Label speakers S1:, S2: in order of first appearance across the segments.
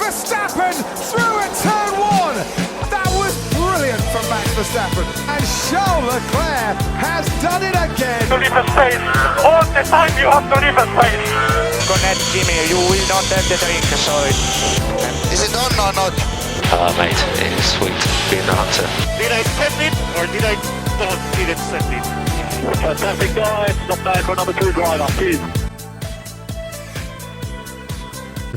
S1: Verstappen through at turn one. That was brilliant from Max Verstappen. And Charles Leclerc has done it again.
S2: To leave a space. All the time you have to leave a space.
S3: Connect Kimi, you will not have the drink, sorry.
S4: Is it on or not?
S3: Mate, it's sweet. Being the hunter.
S2: Did I send it or didn't send it? Fantastic guys, not bad for number 2 driver. Cheers.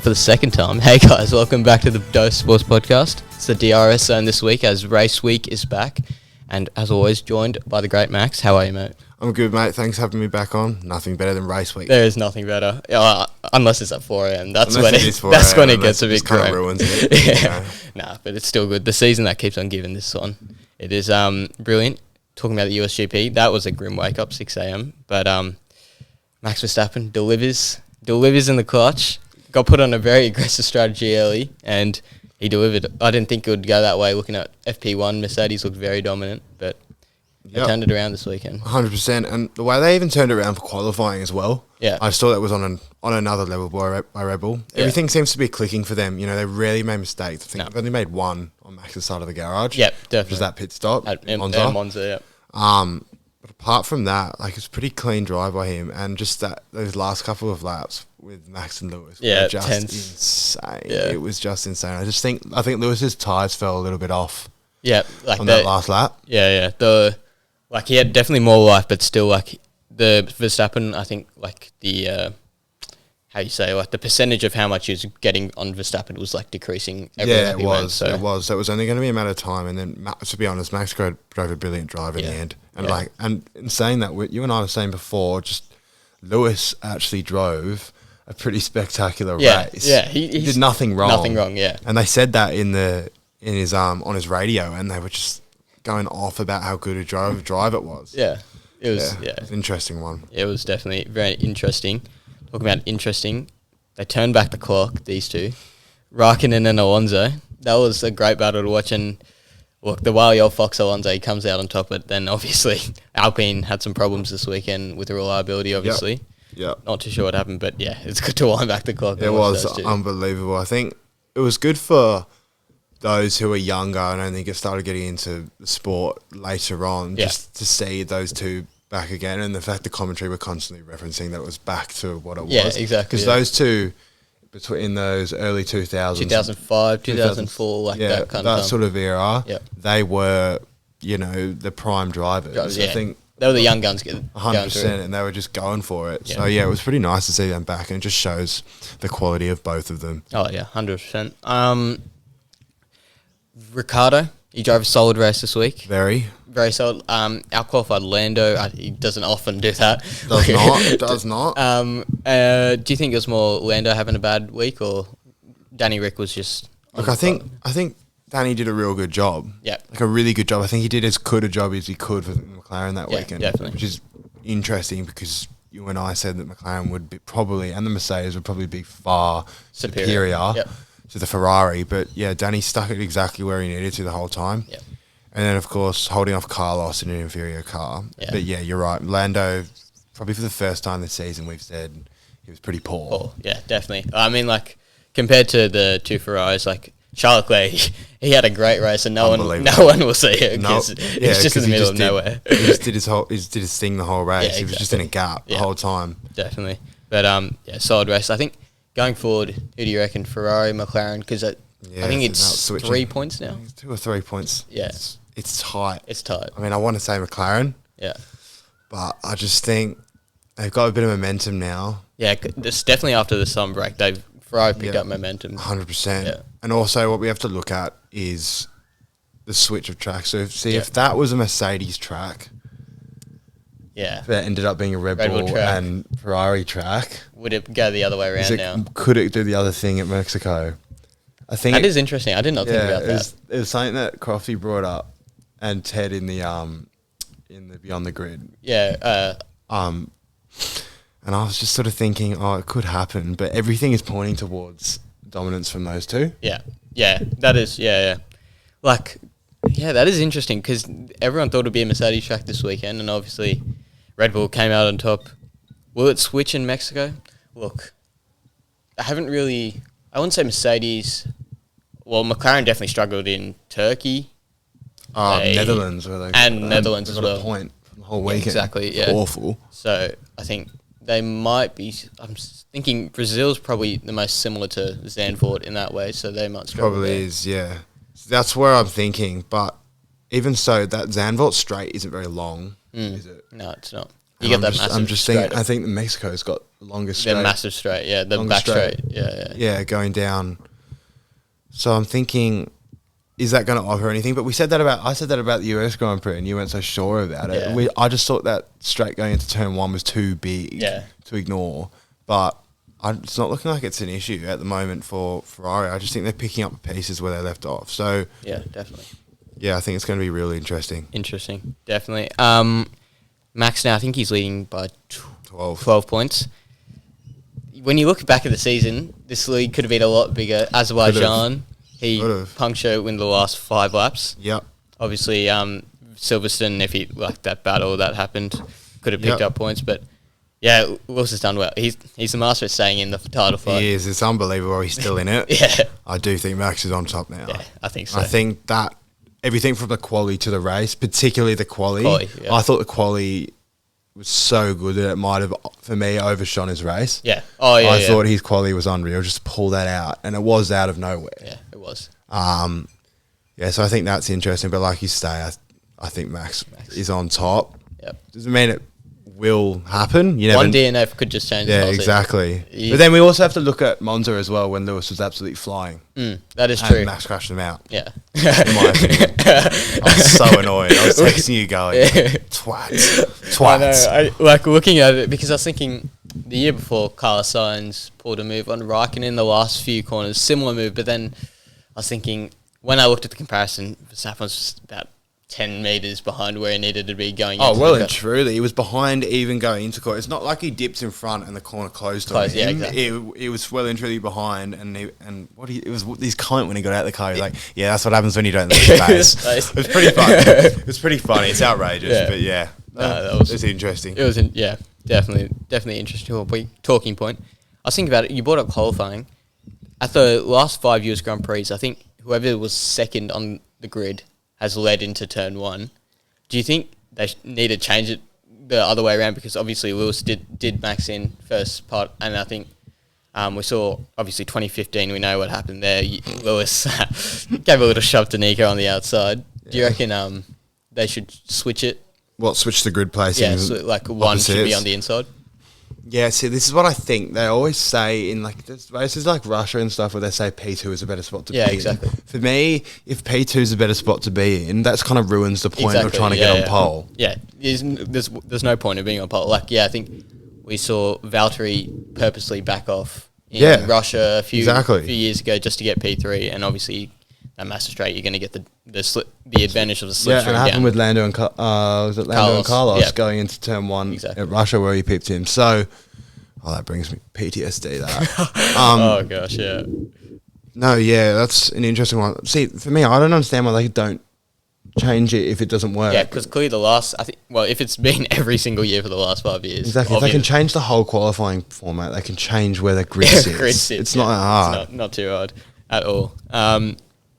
S5: For the second time, hey guys, welcome back to the Dose Sports Podcast. It's the DRS Zone this week as race week is back, and as always, joined by the great Max. How are you, mate?
S6: I'm good, mate. Thanks for having me back on. Nothing better than race week.
S5: There is nothing better, unless it's at 4 a.m. That's
S6: Unless
S5: when it gets a bit grim.
S6: Ruins it.
S5: Yeah, nah, but it's still good. The season that keeps on giving this one, it is brilliant. Talking about the USGP, that was a grim wake up, 6 a.m. But Max Verstappen delivers in the clutch. Got put on a very aggressive strategy early, and he delivered. I didn't think it would go that way. Looking at FP1, Mercedes looked very dominant, but they turned it around this weekend.
S6: 100%, and the way they even turned it around for qualifying as well.
S5: Yeah,
S6: I just thought that was on another level by Red Bull. Yeah. Everything seems to be clicking for them. You know, they rarely made mistakes. I think they've only made one on Max's side of the garage.
S5: Yep, definitely.
S6: Which is that pit stop
S5: at
S6: Monza.
S5: Yeah.
S6: But apart from that, like, it's a pretty clean drive by him, and just those last couple of laps with Max and Lewis were just insane.
S5: Yeah.
S6: It was just insane. I think Lewis's tyres fell a little bit off.
S5: Yeah, like
S6: on that last lap.
S5: Yeah. He had definitely more life, but still, like, the Verstappen, I think, like, the the percentage of how much he was getting on Verstappen was, like, decreasing every lap he went.
S6: It was. So it was only going to be a matter of time, and then, to be honest, Max drove a brilliant drive in the end. And and in saying that, you and I were saying before, just Lewis actually drove a pretty spectacular race.
S5: Yeah, he
S6: did nothing wrong.
S5: Nothing wrong, yeah.
S6: And they said that on his radio, and they were just going off about how good a drive it was.
S5: Yeah, it was.
S6: It was an interesting one.
S5: It was definitely very interesting. Talking about interesting, they turned back the clock. These two, Raikkonen and Alonso. That was a great battle to watch. And look, the wily old Fox Alonso, he comes out on top. But then obviously Alpine had some problems this weekend with the reliability. Obviously, not too sure what happened, but yeah, it's good to wind back the clock.
S6: It was unbelievable. I think it was good for those who are younger and only started getting into the sport later on, just to see those two back again, and the fact the commentary were constantly referencing that it was back to what it was.
S5: Yeah, exactly.
S6: Because those two, between those early 2000s,
S5: 2005, 2004, that kind of
S6: sort of era, they were, the prime drivers.
S5: Yeah.
S6: I think
S5: they were the young guns.
S6: 100%, and they were just going for it. Yeah. So it was pretty nice to see them back, and it just shows the quality of both of them.
S5: Oh yeah, 100%. Ricardo, he drove a solid race this week.
S6: Very
S5: solid. Out-qualified Lando. He doesn't often do that.
S6: Does not.
S5: Do you think it was more Lando having a bad week, or Danny Rick was just...
S6: Look, I think Danny did a real good job.
S5: Yeah.
S6: Like a really good job. I think he did as good a job as he could for McLaren that weekend.
S5: Definitely.
S6: Which is interesting because you and I said that McLaren would be probably, and the Mercedes would probably be far superior to the Ferrari. But yeah, Danny stuck it exactly where he needed to the whole time.
S5: Yeah.
S6: And then, of course, holding off Carlos in an inferior car. Yeah. But yeah, you're right. Lando, probably for the first time this season, we've said he was pretty poor.
S5: Yeah, definitely. I mean, like, compared to the two Ferraris, like, Charles Leclerc, he had a great race, and no one will see it because he's just in the middle of nowhere.
S6: He just did his thing the whole race. He was just in a gap the whole time.
S5: Definitely. But solid race. I think going forward, who do you reckon? Ferrari, McLaren? Because I think it's 3 points now.
S6: 2 or 3 points.
S5: Yeah.
S6: It's tight.
S5: It's tight.
S6: I mean, I want to say McLaren.
S5: Yeah.
S6: But I just think they've got a bit of momentum now.
S5: Yeah, it's definitely after the summer break. Ferrari picked up momentum.
S6: 100%. Yeah. And also what we have to look at is the switch of tracks. So if that was a Mercedes track, that ended up being a Red Bull and Ferrari track,
S5: would it go the other way around now?
S6: Could it do the other thing at Mexico? I think
S5: that is interesting. I did not think about that.
S6: It was something that Crofty brought up, and Ted in the Beyond the Grid.
S5: Yeah.
S6: And I was just sort of thinking, it could happen, but everything is pointing towards dominance from those two.
S5: Yeah, that is, Like, that is interesting because everyone thought it would be a Mercedes track this weekend, and obviously Red Bull came out on top. Will it switch in Mexico? Look, I wouldn't say Mercedes well, McLaren definitely struggled in Turkey.
S6: Netherlands, where they
S5: Netherlands
S6: they
S5: as
S6: got
S5: well.
S6: a point from the whole weekend.
S5: Exactly, yeah.
S6: Awful.
S5: So I think they might be. I'm thinking Brazil's probably the most similar to Zandvoort in that way, so they might struggle.
S6: Probably
S5: there.
S6: is, yeah. That's where I'm thinking. But even so, that Zandvoort straight isn't very long, is it?
S5: No, it's not.
S6: And
S5: You get that massive.
S6: I'm just
S5: straight.
S6: thinking. I think Mexico's got the longest straight.
S5: They're massive straight, yeah. The
S6: Longest
S5: back
S6: straight.
S5: straight, yeah.
S6: Yeah, going down. So I'm thinking, is that going to offer anything? But I said that about the US Grand Prix, and you weren't so sure about it.
S5: Yeah.
S6: I just thought that straight going into turn one was too big to ignore. But it's not looking like it's an issue at the moment for Ferrari. I just think they're picking up the pieces where they left off. So
S5: Yeah, definitely.
S6: yeah, I think it's going to be really interesting.
S5: Interesting, definitely. Max now, I think he's leading by 12 points. When you look back at the season, this league could have been a lot bigger. Azerbaijan, he punctured in the last 5 laps.
S6: Yep.
S5: Obviously, Silverstone, if he like that battle that happened, could have picked up points. But yeah, Lewis has done well. He's the master at staying in the title fight.
S6: He is. It's unbelievable he's still in it.
S5: Yeah,
S6: I do think Max is on top now.
S5: yeah, I think so.
S6: I think that everything from the quali to the race, particularly the quali,
S5: Yeah.
S6: I thought the quali was so good that it might have, for me, overshone his race.
S5: Yeah. Oh yeah.
S6: I thought his quali was unreal. Just pull that out, and it was out of nowhere.
S5: Yeah, it was.
S6: Yeah, so I think that's interesting. But like you say, I think Max is on top.
S5: Yep.
S6: Doesn't mean it will happen. You never.
S5: One DNF could just change.
S6: Yeah,
S5: the whole season.
S6: exactly. But then we also have to look at Monza as well, when Lewis was absolutely flying.
S5: That is
S6: And
S5: true.
S6: Max crashed him out.
S5: Yeah.
S6: In my opinion. I was so annoyed. I was texting you going, twat.
S5: I know. I like looking at it because I was thinking the year before Carlos Sainz pulled a move on Raikkonen in the last few corners, similar move. But then I was thinking when I looked at the comparison, Verstappen was about 10 metres behind where he needed to be going.
S6: Oh,
S5: into
S6: well
S5: the
S6: and truly. He was behind even going into corner. It's not like he dipped in front and the corner closed on him.
S5: Yeah, exactly.
S6: It was well and truly behind, it was his comment when he got out of the car. He was like, yeah, that's what happens when you don't leave space. It was pretty funny. It was pretty funny. It's outrageous, but yeah.
S5: That was
S6: interesting.
S5: It was, definitely interesting talking point. I was thinking about it. You brought up qualifying. At the last 5 US Grand Prix, I think whoever was second on the grid has led into turn one. Do you think they need to change it the other way around? Because obviously Lewis did max in first part, and I think we saw obviously 2015. We know what happened there. Lewis gave a little shove to Nico on the outside. Do you reckon they should switch it?
S6: What, switch the grid placing?
S5: Yeah, so like one should be on the inside.
S6: Yeah, see, this is what I think. They always say in like there's races like Russia and stuff where they say P2 is a better spot to be in.
S5: Yeah, exactly.
S6: For me, if P2 is a better spot to be in, that's kind of ruins the point of trying to get on pole.
S5: Yeah, there's no point of being on pole. Like, yeah, I think we saw Valtteri purposely back off in Russia a few years ago just to get P3, and obviously that massive straight you're going to get the advantage of the slipstream.
S6: Yeah, and it happened with Lando and Carlos going into turn one at Russia where he pipped him. So, that brings me PTSD. That.
S5: Oh gosh, yeah.
S6: No, yeah, that's an interesting one. See, for me, I don't understand why they don't change it if it doesn't work.
S5: Yeah, because clearly if it's been every single year for the last 5 years.
S6: Exactly. If they can change the whole qualifying format, they can change where the grid sits. It's not that hard.
S5: It's not too hard at all.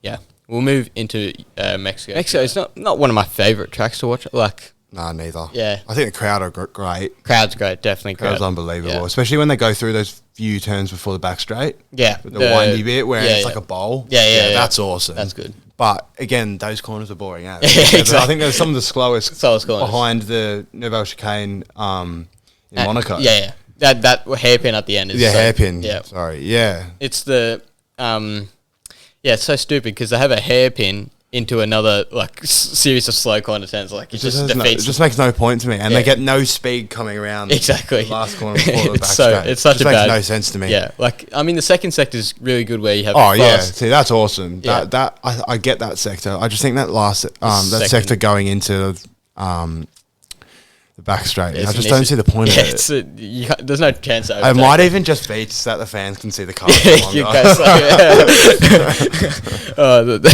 S5: Yeah, we'll move into Mexico. Mexico is not one of my favourite tracks to watch. Like,
S6: nah, neither.
S5: Yeah,
S6: I think the crowd are great.
S5: Crowd's great, definitely.
S6: Crowd's unbelievable, especially when they go through those few turns before the back straight.
S5: Yeah,
S6: the windy bit where it's like a bowl.
S5: Yeah,
S6: that's awesome.
S5: That's good.
S6: But again, those corners are boring.
S5: Exactly.
S6: I think they're some of the slowest
S5: corners
S6: behind the Nouvelle Chicane in Monaco.
S5: Yeah. That hairpin at the end is
S6: hairpin.
S5: Yeah,
S6: sorry. Yeah,
S5: it's the it's so stupid because they have a hairpin into another series of slow corner turns. Like it just
S6: makes no point to me, and they get no speed coming around.
S5: Exactly.
S6: The last corner before the back straight.
S5: It's such
S6: it makes no sense to me.
S5: Yeah, the second sector is really good where you have.
S6: See, that's awesome. Yeah. I get that sector. I just think that that sector going into the back straight. I just don't see the point of it.
S5: There's no chance.
S6: It might even just be so that the fans can see the car.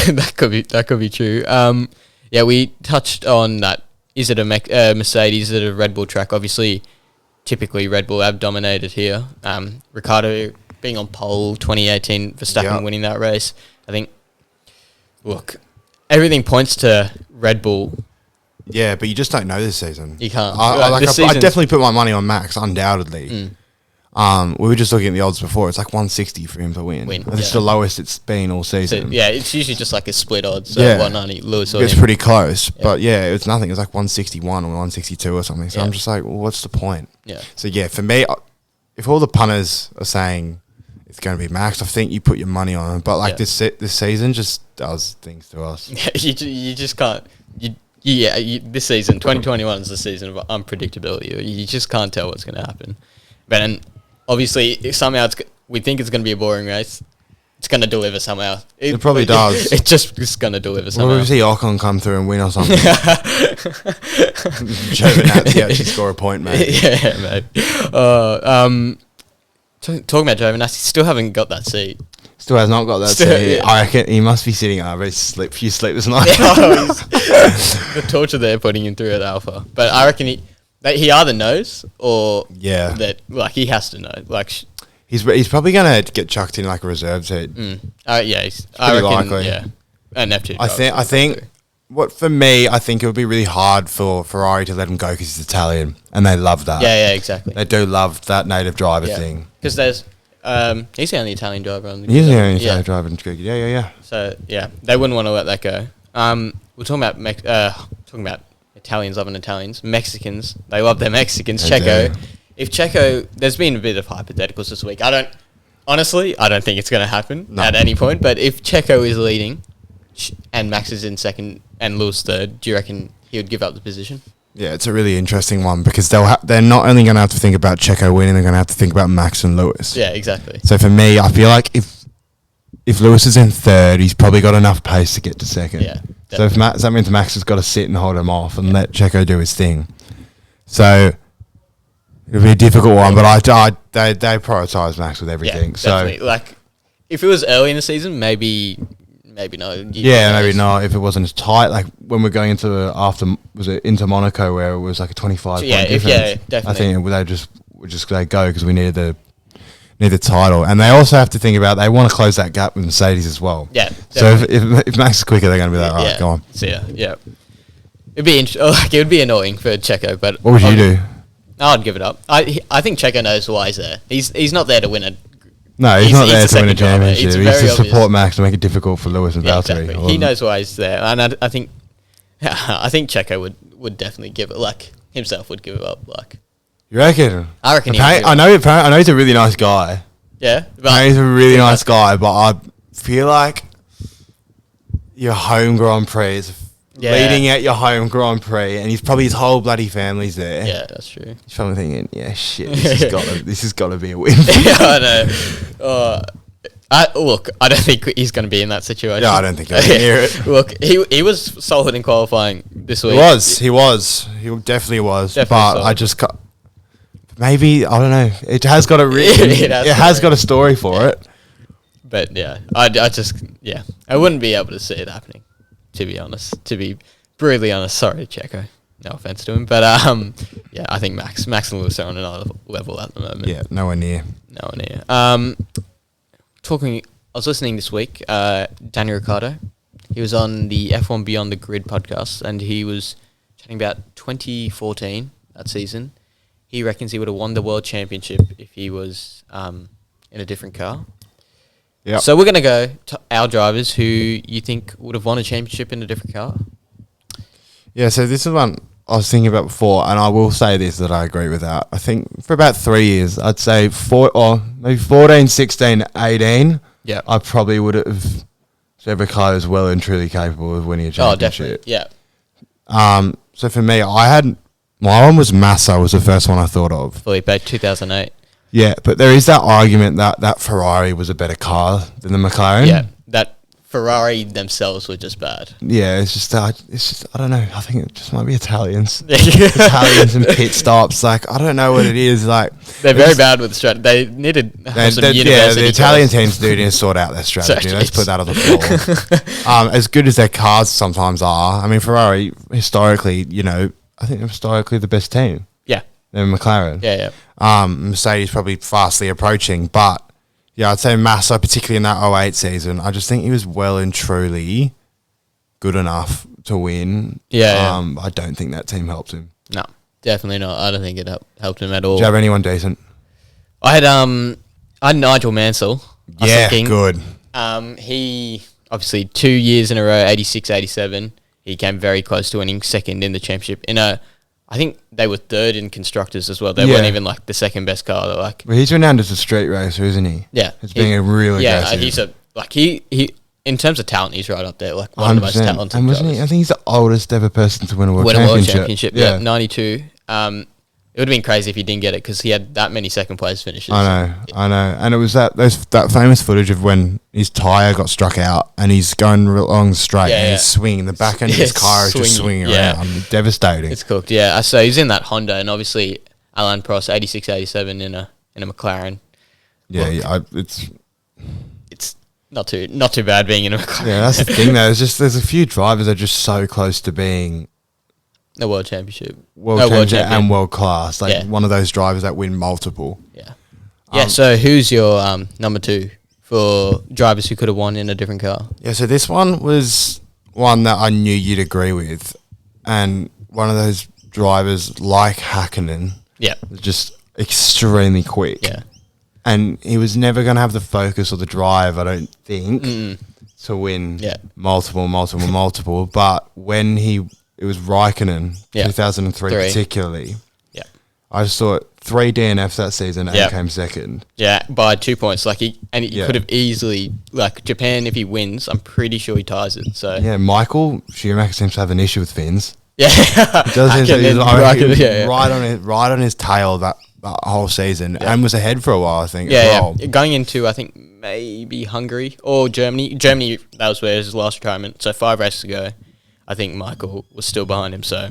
S5: That could be true. We touched on that. Is it a Mercedes? Is it a Red Bull track? Obviously, typically Red Bull have dominated here. Ricciardo being on pole 2018, Verstappen winning that race. I think Look, everything points to Red Bull.
S6: Yeah, but you just don't know this season.
S5: You can't.
S6: I
S5: This
S6: definitely put my money on Max, undoubtedly.
S5: Mm.
S6: We were just looking at the odds before. It's like 160 for him to win. It's the lowest it's been all
S5: So,
S6: season.
S5: yeah, it's usually just like a split odds. So
S6: Yeah.
S5: 190, Lewis or
S6: It's
S5: him.
S6: pretty close, but yeah, it's nothing. It's like 161 or 162 or something. So I'm just like, well, what's the point?
S5: Yeah.
S6: So yeah, for me, if all the punters are saying it's going to be Max, I think you put your money on him. But like this season just does things to us.
S5: Yeah, you just can't. This season, 2021 is the season of unpredictability. You just can't tell what's going to happen. But and obviously, if somehow we think it's going to be a boring race. It's going to deliver somehow.
S6: It probably does.
S5: It's going to deliver somehow.
S6: Well, we see Ocon come through and win or something. Giovinazzi actually score a point, mate.
S5: Yeah, mate. Talking about Giovinazzi, still haven't got that seat.
S6: Still has not got that seat.
S5: Yeah.
S6: I reckon he must be sitting a few sleepless nights.
S5: The torture they're putting him through at Alpha. But I reckon he either knows or that like he has to know. Like
S6: he's probably gonna get chucked in like a reserve seat.
S5: I reckon
S6: likely.
S5: yeah. An F2
S6: I think what for me, I think it would be really hard for Ferrari to let him go because he's Italian and they love that.
S5: Yeah, exactly.
S6: They do love that native driver thing.
S5: Because there's he's the only Italian driver on the
S6: He's the only Italian driver in the grid. Yeah.
S5: So yeah, they wouldn't want to let that go. We're talking about Italians loving Italians, Mexicans. They love their Mexicans.
S6: They
S5: Checo.
S6: do.
S5: If Checo, there's been a bit of hypotheticals this week. I don't think it's going to happen at any point. But if Checo is leading, and Max is in second and Lewis third, do you reckon he would give up the position?
S6: Yeah, it's a really interesting one because they're not only going to have to think about Checo winning, they're going to have to think about Max and Lewis.
S5: Yeah, exactly.
S6: So for me, I feel like if Lewis is in third, he's probably got enough pace to get to second.
S5: Yeah.
S6: So if that means Max has got to sit and hold him off and let Checo do his thing. So it'll be a difficult one, but they prioritise Max with everything.
S5: Yeah, definitely. Like if it was early in the season, maybe no.
S6: Maybe not. If it wasn't as tight, like when we're going into Monaco where it was like a 25 point difference.
S5: Definitely.
S6: I think they go because we needed the title, and they also have to think about they want to close that gap with Mercedes as well.
S5: Yeah.
S6: So if Max is quicker, they're going to be like, all right, go on.
S5: So yeah. It'd be it would be annoying for Checo, but
S6: What would you do?
S5: I'd give it up. I think Checo knows why he's there. He's not there to win it.
S6: No, he's not there to win a
S5: second driver.
S6: championship.
S5: It's
S6: He's
S5: very
S6: to support
S5: obvious.
S6: Max to make it difficult for Lewis and Valtteri.
S5: Exactly. He knows why he's there, and I think Checo would definitely give it. Like himself would give it up. Like
S6: You reckon?
S5: I reckon.
S6: I know he's a really nice guy.
S5: Yeah,
S6: He's a really nice guy, but I feel like your home Grand Prix is leading at your home Grand Prix, and his whole bloody family's there.
S5: Yeah, that's true.
S6: He's probably thinking, yeah, shit, this has got to be a win.
S5: Yeah, I know. I don't think he's going to be in that situation.
S6: No, I don't think he'll be near it.
S5: Look, he was solid in qualifying this week.
S6: He definitely was.
S5: Definitely
S6: but
S5: solid.
S6: I just maybe, I don't know. It has got a written. it has got a story for it.
S5: But yeah, I wouldn't be able to see it happening, to be honest. To be brutally honest, sorry, Checo. No offense to him, but yeah, I think Max and Lewis are on another level at the moment.
S6: Yeah, nowhere near.
S5: I was listening this week. Daniel Ricciardo, he was on the F1 Beyond the Grid podcast, and he was chatting about 2014 that season. He reckons he would have won the World Championship if he was in a different car.
S6: Yeah.
S5: So we're going to go to our drivers who you think would have won a championship in a different car.
S6: Yeah, so this is one I was thinking about before, and I will say this, that I agree with that. I think for about 3 years, I'd say maybe 14, 16, 18,
S5: Yeah.
S6: I probably would have said Ricciardo is well and truly capable of winning a championship.
S5: Definitely. Yeah.
S6: So for me, my one was Massa was the first one I thought of.
S5: Felipe, 2008.
S6: Yeah, but there is that argument that Ferrari was a better car than the McLaren.
S5: Yeah, that Ferrari themselves were just bad.
S6: Yeah, it's just I don't know. I think it just might be Italians. Italians and pit stops. Like, I don't know what it is. Like,
S5: They're very bad with strategy. They needed some university
S6: the Italian
S5: course.
S6: teams do need to sort out their strategy. Let's put that on the floor. As good as their cars sometimes are, I mean, Ferrari historically, I think they're historically the best team.
S5: Yeah.
S6: They're McLaren.
S5: Yeah.
S6: Mercedes probably fastly approaching, but yeah, I'd say Massa, particularly in that 08 season, I just think he was well and truly good enough to win.
S5: Yeah,
S6: I don't think that team helped him.
S5: No, definitely not. I don't think it helped him at all.
S6: Do you have anyone decent?
S5: I had Nigel Mansell. I was
S6: Yeah,
S5: thinking.
S6: good.
S5: He obviously 2 years in a row, 86, 87. He came very close to winning second in the championship. I think they were third in constructors as well. They weren't even like the second best car. They're like,
S6: Well, he's renowned as a street racer, isn't he?
S5: yeah,
S6: He's being a really aggressive.
S5: he's he in terms of talent, he's right up there. Like one of the most
S6: 100%.
S5: talented.
S6: And wasn't he? I think he's the oldest ever person to win a world championship.
S5: Yeah, 92. It would have been crazy if he didn't get it because he had that many second place finishes.
S6: I know. And it was that famous footage of when his tyre got struck out and he's going along the straight and he's swinging. The back end of his car is just swinging around. Devastating.
S5: It's cooked, yeah. So he's in that Honda and obviously Alain Prost, 86, 87 in a McLaren.
S6: Yeah,
S5: It's not too bad being in a McLaren.
S6: Yeah, that's the thing though. There's a few drivers that are just so close to being
S5: a world championship.
S6: World champion and world class. Like one of those drivers that win multiple.
S5: Yeah. Yeah, so who's your number 2 for drivers who could have won in a different car?
S6: Yeah, so this one was one that I knew you'd agree with. And one of those drivers like Hakkinen was just extremely quick.
S5: Yeah.
S6: And he was never going to have the focus or the drive, I don't think, to win multiple. But when it was Raikkonen, 2003 particularly. Yeah. I just thought 3 DNFs that season and came second.
S5: Yeah, by 2 points. Like he could have easily, like Japan, if he wins, I'm pretty sure he ties it. So
S6: yeah, Michael Schumacher seems to have an issue with fins.
S5: Yeah,
S6: He does seem to, right on his tail that whole season and was ahead for a while, I think.
S5: Yeah. Going into, I think, maybe Hungary or Germany. Germany, that was where his last retirement. So 5 races ago. I think Michael was still behind him, so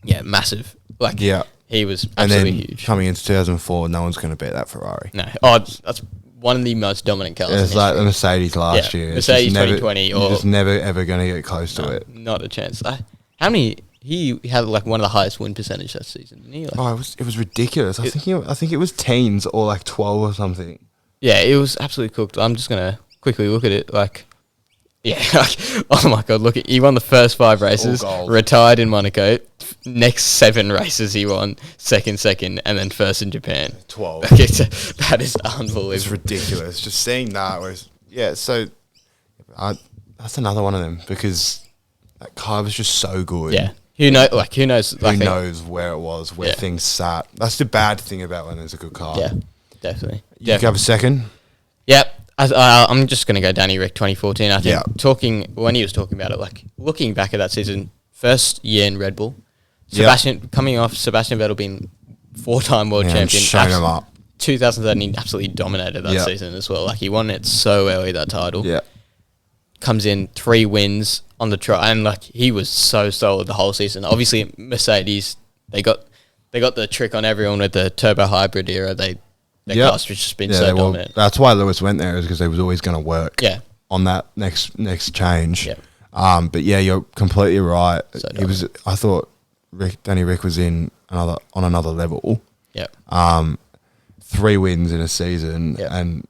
S5: yeah, massive. Like, he was absolutely huge.
S6: Coming into 2004, no one's going to beat that Ferrari.
S5: No, that's one of the most dominant cars.
S6: It's like the Mercedes last year.
S5: Mercedes 2020,
S6: you're just never ever going to get close to it.
S5: Not a chance. How many? He had like one of the highest win percentage that season, didn't he? Like,
S6: it was ridiculous. I think it was teens or like 12 or something.
S5: Yeah, it was absolutely cooked. I'm just gonna quickly look at it. Like. Yeah, oh my God, look, he won the first 5 races, retired in Monaco. Next 7 races he won, second, and then first in Japan.
S6: 12.
S5: That is unbelievable.
S6: It's ridiculous. Just seeing that was, so that's another one of them because that car was just so good.
S5: Yeah. Who knows? Who
S6: knows where it was, where things sat. That's the bad thing about when there's a good car.
S5: Yeah, definitely.
S6: You have a second?
S5: Yep. I'm just going to go Danny Rick 2014. I think when he was talking about it, like looking back at that season, first year in Red Bull, coming off Sebastian Vettel being 4-time world champion.
S6: Showing him up.
S5: 2013, he absolutely dominated that season as well. Like he won it so early, that title.
S6: Yeah.
S5: Comes in 3 wins on the trial, and like he was so solid the whole season. Obviously, Mercedes, they got the trick on everyone with the turbo hybrid era. Their car's just been so dominant.
S6: That's why Lewis went there, is because they was always going to work on that next change.
S5: Yeah.
S6: But yeah, you're completely right.
S5: So
S6: I thought Danny Rick was on another level.
S5: Yeah.
S6: 3 wins in a season, and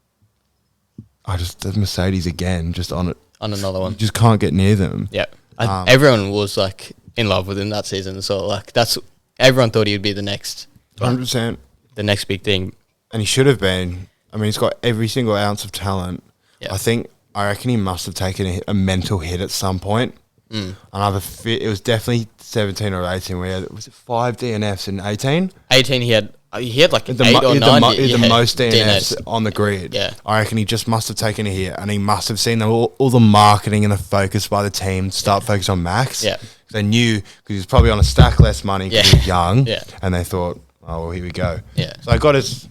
S6: the Mercedes again, just on
S5: another one.
S6: You just can't get near them.
S5: Yeah. Everyone was like in love with him that season, so like everyone thought he would be the next
S6: 100%.
S5: The next big thing. And
S6: he should have been. I mean, he's got every single ounce of talent. Yeah. I reckon he must have taken a mental hit at some point. And it was definitely 17 or 18. Was it 5 DNFs in 18?
S5: 18, he had like 8 or 9.
S6: The most DNFs on the grid.
S5: Yeah.
S6: I reckon he just must have taken a hit, and he must have seen all the marketing and the focus by the team start focus on Max.
S5: Yeah.
S6: They knew, because he was probably on a stack less money because he was young.
S5: Yeah.
S6: And they thought, oh, well, here we go.
S5: Yeah.
S6: So I got his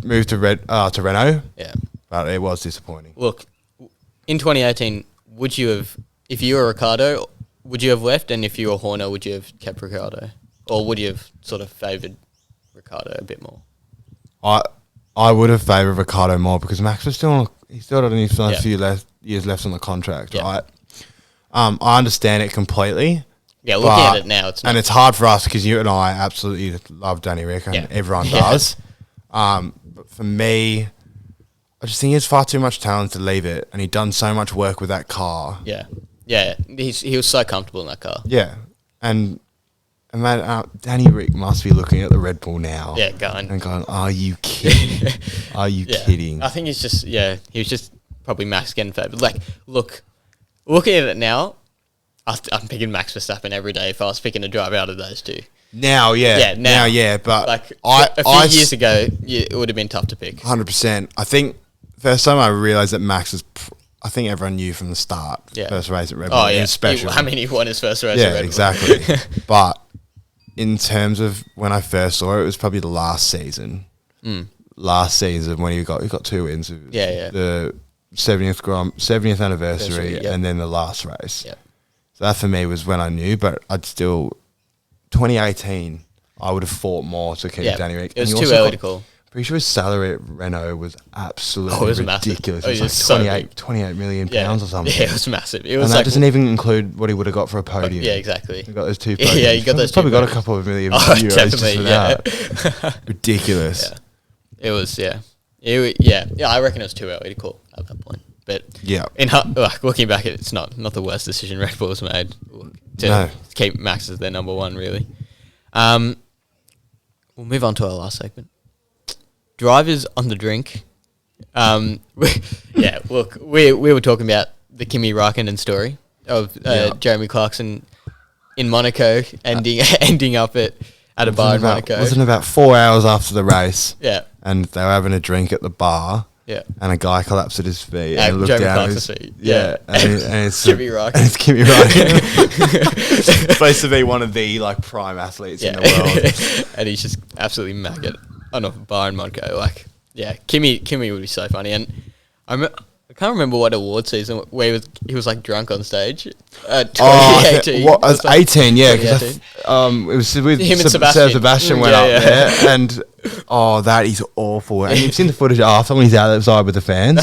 S6: move to Renault.
S5: Yeah.
S6: But it was disappointing.
S5: Look, in 2018, would you have, if you were Ricardo, would you have left? And if you were Horner, would you have kept Ricardo? Or would you have sort of favoured Ricardo a bit more?
S6: I would have favoured Ricardo more, because Max was still had his few years left on the contract, right? I understand it completely.
S5: Yeah, looking at it now,
S6: and it's hard for us because you and I absolutely love Danny Rick, and everyone does. But for me, I just think he has far too much talent to leave it, and he'd done so much work with that car.
S5: Yeah. Yeah, he was so comfortable in that car.
S6: Yeah, and man, Danny Rick must be looking at the Red Bull now.
S5: Yeah, going,
S6: are you kidding? Are you kidding?
S5: I think he was just probably Max getting fed. But like, looking at it now, I'm picking Max Verstappen every day if I was picking a driver out of those two.
S6: Now, yeah. But
S5: like a few years ago, it would have been tough to pick.
S6: 100%. I think first time I realised that Max was, I think everyone knew from the start.
S5: Yeah.
S6: First race at Red Bull.
S5: Oh, yeah.
S6: It was special.
S5: He won his first race at Red Bull.
S6: Yeah, exactly. But in terms of when I first saw it, it was probably the last season. Last season when he got 2 wins.
S5: Yeah.
S6: The 70th anniversary and then the last race.
S5: Yep.
S6: So that for me was when I knew, but I'd still 2018 I would have fought more to keep Danny Rick.
S5: It was too early to call.
S6: Pretty sure his salary at Renault was absolutely ridiculous.
S5: It was
S6: like 28 million pounds or something.
S5: Yeah, it was massive. It
S6: and
S5: was
S6: that doesn't even include what he would have got for a podium.
S5: Yeah, exactly.
S6: He got those 2 podiums.
S5: Yeah, he got those 2
S6: probably got a
S5: podiums.
S6: couple of million euros
S5: Definitely,
S6: just for that. Ridiculous.
S5: Yeah. It was, I reckon it was too early to call at that point. But looking back, it's not the worst decision Red Bull's made to keep Max as their number one, really. We'll move on to our last segment. Drivers on the drink. We were talking about the Kimi Raikkonen story of Jeremy Clarkson in Monaco ending up at a bar in Monaco.
S6: Wasn't about 4 hours after the race.
S5: Yeah.
S6: And they were having a drink at the bar.
S5: Yeah.
S6: And a guy collapsed at his feet and looked
S5: Jeremy
S6: down.
S5: Clarkson's feet.
S6: Yeah. And it's
S5: Kimi Raikkonen.
S6: And it's Kimi Raikkonen. Supposed to be one of the prime athletes in the world.
S5: And he's just absolutely maggot on a bar in Monaco. Kimi would be so funny. And I can't remember what award season where he was like drunk on stage. 2018.
S6: I was 18, yeah. Because it was with
S5: him and Sebastian.
S6: Sebastian went up there. And that is awful. And you've seen the footage after when he's outside with the fans.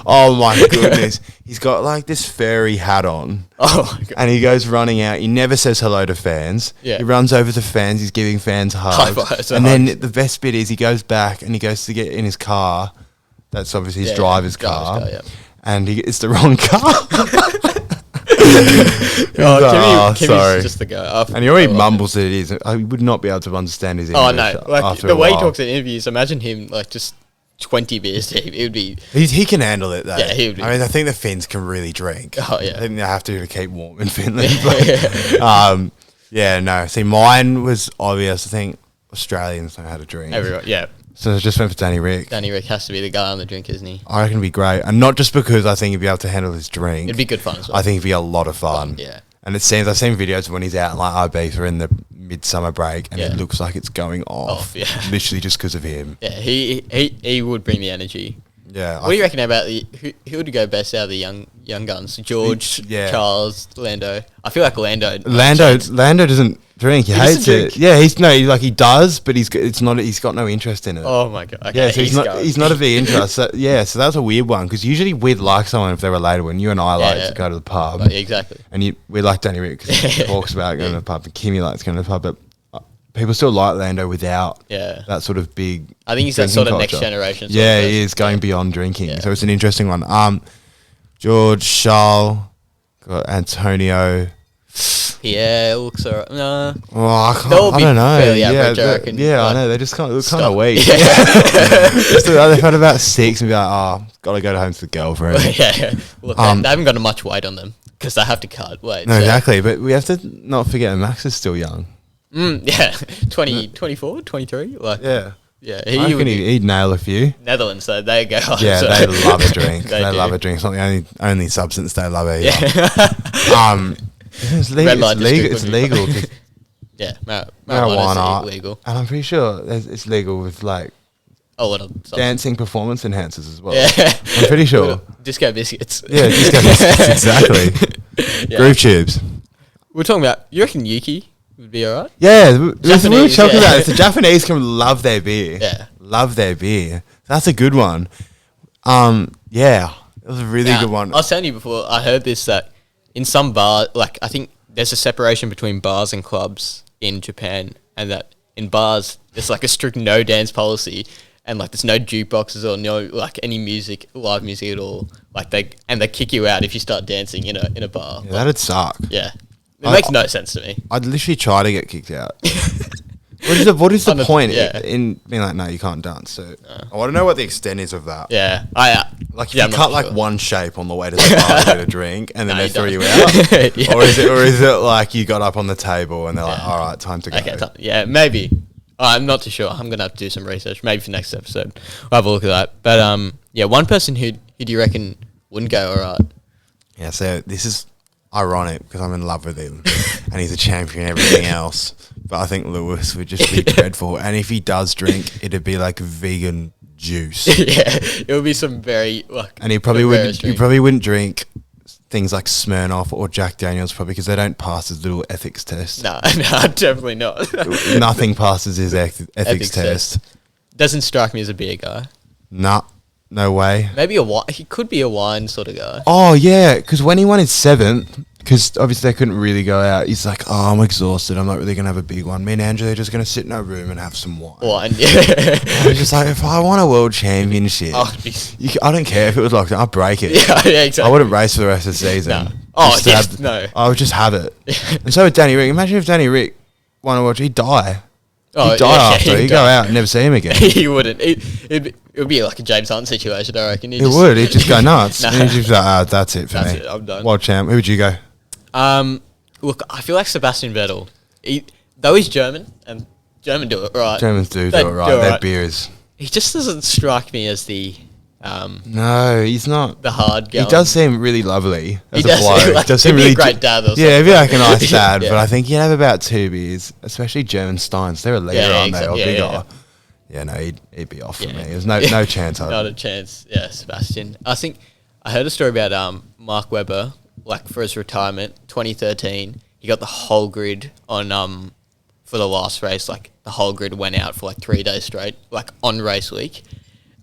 S6: Oh my goodness. He's got like this furry hat on.
S5: Oh my God.
S6: And he goes running out. He never says hello to fans.
S5: Yeah.
S6: He runs over to fans. He's giving fans hugs.
S5: High fives.
S6: And then the best bit is he goes back and he goes to get in his car. That's obviously his driver's car. And it's the wrong car.
S5: Kimi's just the guy.
S6: And he already mumbles that it is. I would not be able to understand his English.
S5: Oh no! Like the way he talks in interviews, imagine him like just 20 beers deep. It would be.
S6: He can handle it though.
S5: Yeah, he would be.
S6: I mean, I think the Finns can really drink.
S5: Oh yeah.
S6: I think they have to keep warm in Finland. But, no. See, mine was obvious. I think Australians know how to drink.
S5: Everyone, yeah.
S6: So I just went for Danny Rick.
S5: Danny Rick has to be the guy on the drink, isn't he?
S6: I reckon it'd be great. And not just because I think he'd be able to handle his drink.
S5: It'd be good fun as well.
S6: I think it'd be a lot of fun.
S5: Yeah.
S6: And it seems, I've seen videos when he's out in like Ibiza in the midsummer break and it looks like it's going off. Literally just because of him.
S5: Yeah, he would bring the energy.
S6: Yeah.
S5: What do you reckon about who would go best out of the young guns? George, Charles, Lando. I feel like Lando
S6: doesn't drink. He hates it. Yeah, he does, but he's got no interest in it.
S5: Oh my God. Okay,
S6: yeah, so he's not a big interest. So that's a weird one because usually we'd like someone if they were later when you and I like to go to the pub.
S5: Yeah, exactly.
S6: And we like Danny Rick because he talks about going to the pub, and Kimi likes going to the pub, but people still like Lando without that sort of big.
S5: I think he's that sort of next generation.
S6: Yeah, he is going beyond drinking. Yeah. So it's an interesting one. George, Charles, got Antonio.
S5: Yeah, it looks alright. No.
S6: Oh, I don't know.
S5: Average, I reckon.
S6: I know. They just look kind of weak. They've had about 6 and be like, gotta go home to the girlfriend.
S5: Look, they haven't got much weight on them because they have to cut weight.
S6: No, exactly. But we have to not forget that Max is still young.
S5: 24, 23. Like, yeah.
S6: I reckon he'd nail a few.
S5: Netherlands, so they go.
S6: Yeah, they love a drink. they love a drink. It's not the only substance they love either. It's legal.
S5: Marijuana is legal.
S6: And I'm pretty sure it's legal with like dancing performance enhancers as well. Yeah. I'm pretty sure.
S5: Disco biscuits.
S6: Yeah, disco biscuits, exactly. Groove tubes.
S5: We're talking about, you reckon Yuki would be alright?
S6: Yeah, we were talking about it. The Japanese can love their beer. Yeah. Love their beer. That's a good one. It was a really good one.
S5: I was telling you before, I heard this, that in some bar, like, I think there's a separation between bars and clubs in Japan, and that in bars, there's like a strict no dance policy, and like there's no jukeboxes or no like any music, live music at all. Like they kick you out if you start dancing in a bar.
S6: Yeah, that'd suck.
S5: Yeah, it makes no sense to me.
S6: I'd literally try to get kicked out. What is the point in being like, no, you can't dance? So I want to know what the extent is of that.
S5: Yeah,
S6: Like, if
S5: yeah,
S6: you
S5: I'm
S6: cut
S5: not
S6: like
S5: sure.
S6: one shape on the way to the bar to get a drink, and then
S5: No,
S6: they
S5: you
S6: throw
S5: don't.
S6: you out,
S5: Yeah.
S6: or is it like you got up on the table and they're like, all right, time to go.
S5: Okay, yeah, maybe. I'm not too sure. I'm gonna have to do some research. Maybe for next episode, we'll have a look at that. But yeah, one person who do you reckon wouldn't go alright?
S6: Yeah, so this is ironic because I'm in love with him and he's a champion and everything else. But I think Lewis would just be dreadful. And if he does drink, it'd be like vegan juice.
S5: Yeah, it would be some very like.
S6: And he probably
S5: the
S6: wouldn't.
S5: rarest
S6: He
S5: drink.
S6: probably wouldn't drink things like Smirnoff or Jack Daniels, probably because they don't pass his little ethics test.
S5: No, definitely not.
S6: Nothing passes his ethics test.
S5: Doesn't strike me as a beer guy.
S6: Nah, no way.
S5: Maybe a wine. He could be a wine sort of guy.
S6: Oh yeah, because when he won his 7th, because obviously they couldn't really go out, he's like, "Oh, I'm exhausted. I'm not really gonna have a big one. Me and Angela are just gonna sit in our room and have some wine."
S5: Wine.
S6: I was just like, if I won a world championship,
S5: Oh, it'd be-
S6: I don't care if it was locked down. I'll break it.
S5: yeah, exactly.
S6: I wouldn't race for the rest of the season.
S5: No. Oh,
S6: Just to
S5: yes,
S6: have-
S5: no.
S6: I would just have it. And so would Danny Rick. Imagine if Danny Rick won a world, he'd die.
S5: Oh,
S6: He'd die
S5: yeah,
S6: after.
S5: he'd
S6: He'd go
S5: die.
S6: out and never see him again.
S5: He wouldn't. It would be like a James Hunt situation, I reckon.
S6: It would. He'd just go nuts.
S5: No.
S6: And he'd just be like, that's it for
S5: That's
S6: me.
S5: it, I'm done.
S6: World champ. Who would you go?
S5: Look, I feel like Sebastian Vettel. Though he's German, and German do it right.
S6: Germans do
S5: They
S6: it right.
S5: do it
S6: Their
S5: right.
S6: beers.
S5: He just doesn't strike me as the
S6: No, he's not.
S5: hard guy.
S6: He does seem really lovely as
S5: He
S6: a
S5: does
S6: bloke.
S5: seem like-
S6: Does
S5: he'd
S6: seem
S5: be a
S6: really
S5: great dad or
S6: Yeah, he'd be like a
S5: something.
S6: nice dad.
S5: Yeah.
S6: But I think he'd have about 2 beers, especially German Steins. They're a leader,
S5: Yeah,
S6: aren't they? Or
S5: yeah,
S6: bigger.
S5: yeah.
S6: Yeah, no, he'd be off for
S5: Yeah.
S6: me. There's no chance.
S5: Not a chance. Yeah, Sebastian. I think I heard a story about Mark Webber, like for his retirement, 2013. He got the whole grid on for the last race. Like the whole grid went out for like 3 days straight, like on race week.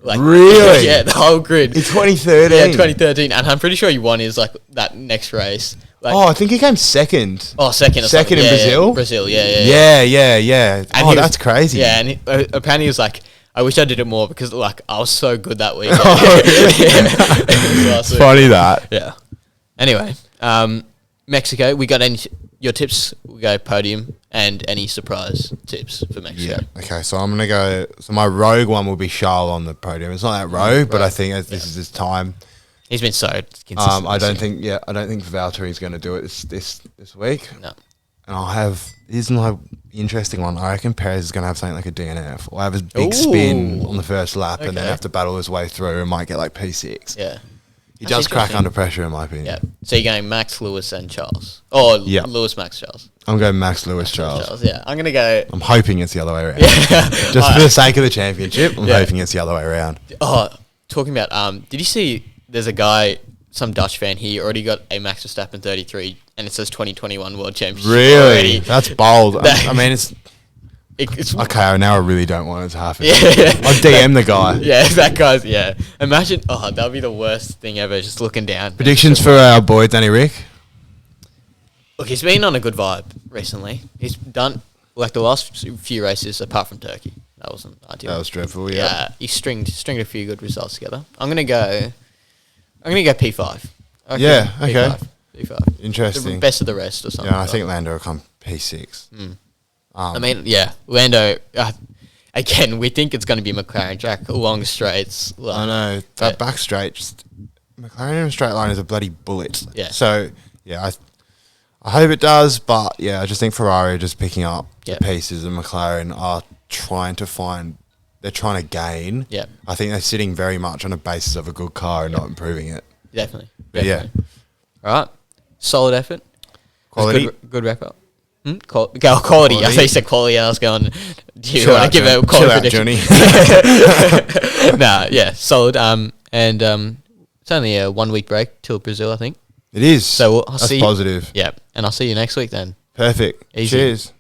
S5: Like
S6: Really?
S5: Yeah, the whole grid.
S6: In 2013.
S5: Yeah, 2013, and I'm pretty sure he won his like that next race. Like,
S6: Oh, I think he came second.
S5: second. Or
S6: second
S5: something.
S6: in
S5: Yeah,
S6: Brazil?
S5: Yeah, Brazil. Yeah.
S6: And
S5: And he was-
S6: that's crazy.
S5: Yeah, and apparently he was like, I wish I did it more because like I was so good that week.
S6: Oh, really?
S5: Yeah.
S6: It's funny that.
S5: Yeah. Anyway, Mexico. We got any your tips? We go podium and any surprise tips for Mexico.
S6: Yeah. Okay, so I'm gonna go. So my rogue one will be Charles on the podium. It's not that rogue, but I think as this is his time.
S5: He's been so consistent.
S6: I
S5: this
S6: don't
S5: year.
S6: think. I don't think Valtteri's going to do it this week.
S5: No.
S6: And I'll have. Here's my interesting one. I reckon Perez is going to have something like a DNF, or have his big spin
S5: Ooh.
S6: on the first lap, and then
S5: Okay.
S6: have to battle his way through, and might get like P6.
S5: Yeah.
S6: He
S5: That's
S6: does crack
S5: interesting.
S6: under pressure, in my opinion.
S5: Yeah. So you're going Max, Lewis, and Charles. Or
S6: Yeah.
S5: Lewis, Max, Charles.
S6: I'm going Max Lewis, Charles.
S5: Yeah. I'm gonna go.
S6: I'm hoping it's the other way around. Just for the sake of the championship, I'm
S5: Yeah.
S6: hoping it's the other way around.
S5: Oh, talking about did you see? There's a guy, some Dutch fan. He already got a Max Verstappen 33, and it says 2021 World Championship.
S6: Really?
S5: already.
S6: That's bold.
S5: That-
S6: I mean, it's
S5: It's
S6: okay. Now I really don't want it to happen.
S5: Yeah.
S6: I'll DM the guy.
S5: Yeah, that guy's. Yeah, imagine. Oh, that would be the worst thing ever. Just looking down.
S6: Predictions for our boy Danny Rick.
S5: Look, he's been on a good vibe recently. He's done like the last few races, apart from Turkey. That wasn't ideal.
S6: That was dreadful. Yeah.
S5: He stringed a few good results together. I'm gonna go P5.
S6: Yeah, okay.
S5: P5.
S6: Interesting.
S5: The best of the rest or something.
S6: Yeah, I think Lando will come P6.
S5: I mean, yeah, Lando. Again, we think it's going to be McLaren track along straights. Like,
S6: I know that
S5: yeah.
S6: back straight. Just McLaren in a straight line is a bloody bullet.
S5: Yeah.
S6: So yeah, I hope it does, but yeah, I just think Ferrari are just picking up
S5: Yeah.
S6: the pieces, and McLaren are trying to find. They're trying to gain.
S5: Yeah.
S6: I think they're sitting very much on a basis of a good car and not improving it.
S5: Definitely.
S6: But yeah.
S5: Definitely. All right. Solid effort.
S6: Quality.
S5: Good wrap up. Quality. I thought you said quality. I was going, do you
S6: Chill
S5: want
S6: out,
S5: to give
S6: Johnny.
S5: a quality
S6: Chill out,
S5: prediction? Nah, yeah, solid. It's only a 1 week break till Brazil, I think.
S6: It is.
S5: So I'll
S6: That's
S5: see.
S6: positive.
S5: Yeah, and I'll see you next week then.
S6: Perfect.
S5: Easy.
S6: Cheers.